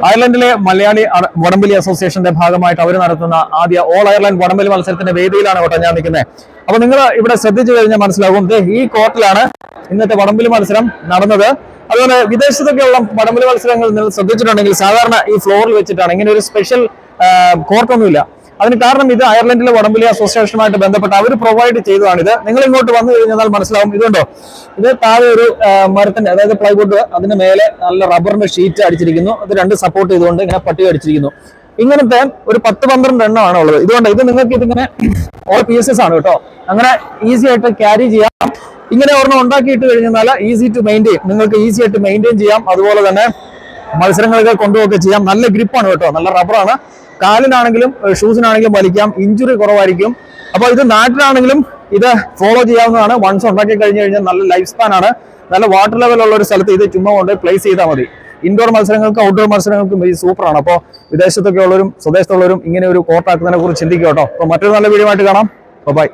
അയർലൻഡിലെ മലയാളി വടംവലി അസോസിയേഷന്റെ ഭാഗമായിട്ട് അവർ നടത്തുന്ന ആദ്യ ഓൾ അയർലൻഡ് വടംവലി മത്സരത്തിന്റെ വേദിയിലാണ് കേട്ടോ ഞാൻ നിൽക്കുന്നത്. അപ്പൊ നിങ്ങൾ ഇവിടെ ശ്രദ്ധിച്ചു കഴിഞ്ഞാൽ മനസ്സിലാകും, ഈ കോർട്ടിലാണ് ഇന്നത്തെ വടംവലി മത്സരം നടന്നത്. അതുപോലെ വിദേശത്തൊക്കെയുള്ള വടംവലി മത്സരങ്ങൾ നിങ്ങൾ ശ്രദ്ധിച്ചിട്ടുണ്ടെങ്കിൽ സാധാരണ ഈ ഫ്ലോറിൽ വെച്ചിട്ടാണ്, ഇങ്ങനെ ഒരു സ്പെഷ്യൽ കോർട്ടൊന്നുമില്ല. അതിന് കാരണം ഇത് അയർലൻഡിലെ വടംവലി അസോസിയേഷനുമായിട്ട് ബന്ധപ്പെട്ട് അവർ പ്രൊവൈഡ് ചെയ്തതാണിത്. നിങ്ങൾ ഇങ്ങോട്ട് വന്നു കഴിഞ്ഞാൽ മനസ്സിലാവും. ഇതുണ്ടോ, ഇത് താഴെ ഒരു മരത്തിന്റെ, അതായത് പ്ലൈവുഡ്, അതിന് മേലെ നല്ല റബ്ബറിന്റെ ഷീറ്റ് അടിച്ചിരിക്കുന്നു. അത് രണ്ട് സപ്പോർട്ട് ചെയ്തുകൊണ്ട് ഇങ്ങനെ പട്ടിക അടിച്ചിരിക്കുന്നു. ഇങ്ങനത്തെ ഒരു 10-12 എണ്ണമാണ് ഉള്ളത്. ഇതുകൊണ്ട് ഇത് നിങ്ങൾക്ക് ഇതിങ്ങനെ ഓൾ പീസസ് ആണ് കേട്ടോ, അങ്ങനെ ഈസി ആയിട്ട് ക്യാരി ചെയ്യാം. ഇങ്ങനെ ഒരെണ്ണം ഉണ്ടാക്കിയിട്ട് കഴിഞ്ഞാൽ ഈസി ടു മെയിൻറ്റെയിൻ, നിങ്ങൾക്ക് ഈസി ആയിട്ട് മെയിൻറ്റെയിൻ ചെയ്യാം. അതുപോലെ തന്നെ മത്സരങ്ങളൊക്കെ കൊണ്ടുപോകുക ചെയ്യാം. നല്ല ഗ്രിപ്പാണ് കേട്ടോ, നല്ല റബ്ബറാണ്. കാലിനാണെങ്കിലും ഷൂസിനാണെങ്കിലും വലിക്കാം, ഇഞ്ചുറി കുറവായിരിക്കും. അപ്പോൾ ഇത് നാട്ടിലാണെങ്കിലും ഇത് ഫോളോ ചെയ്യാവുന്നതാണ്. വൺസ് ഉണ്ടാക്കി കഴിഞ്ഞു കഴിഞ്ഞാൽ നല്ല ലൈഫ് സ്പാൻ ആണ്. നല്ല വാട്ടർ ലെവലുള്ള ഒരു സ്ഥലത്ത് ഇത് ചുമ്മാ കൊണ്ട് പ്ലേസ് ചെയ്താൽ മതി. ഇൻഡോർ മത്സരങ്ങൾക്കും ഔട്ട്ഡോർ മത്സരങ്ങൾക്കും ഇത് സൂപ്പറാണ്. അപ്പോൾ വിദേശത്തൊക്കെ ഉള്ളവരും സ്വദേശത്തുള്ളവരും ഇങ്ങനെ ഒരു കോർട്ടാക്കുന്നതിനെ കുറിച്ച് ചിന്തിക്കുക കേട്ടോ. അപ്പോൾ മറ്റൊരു നല്ല വീഡിയോ ആയിട്ട് കാണാം. ബൈ.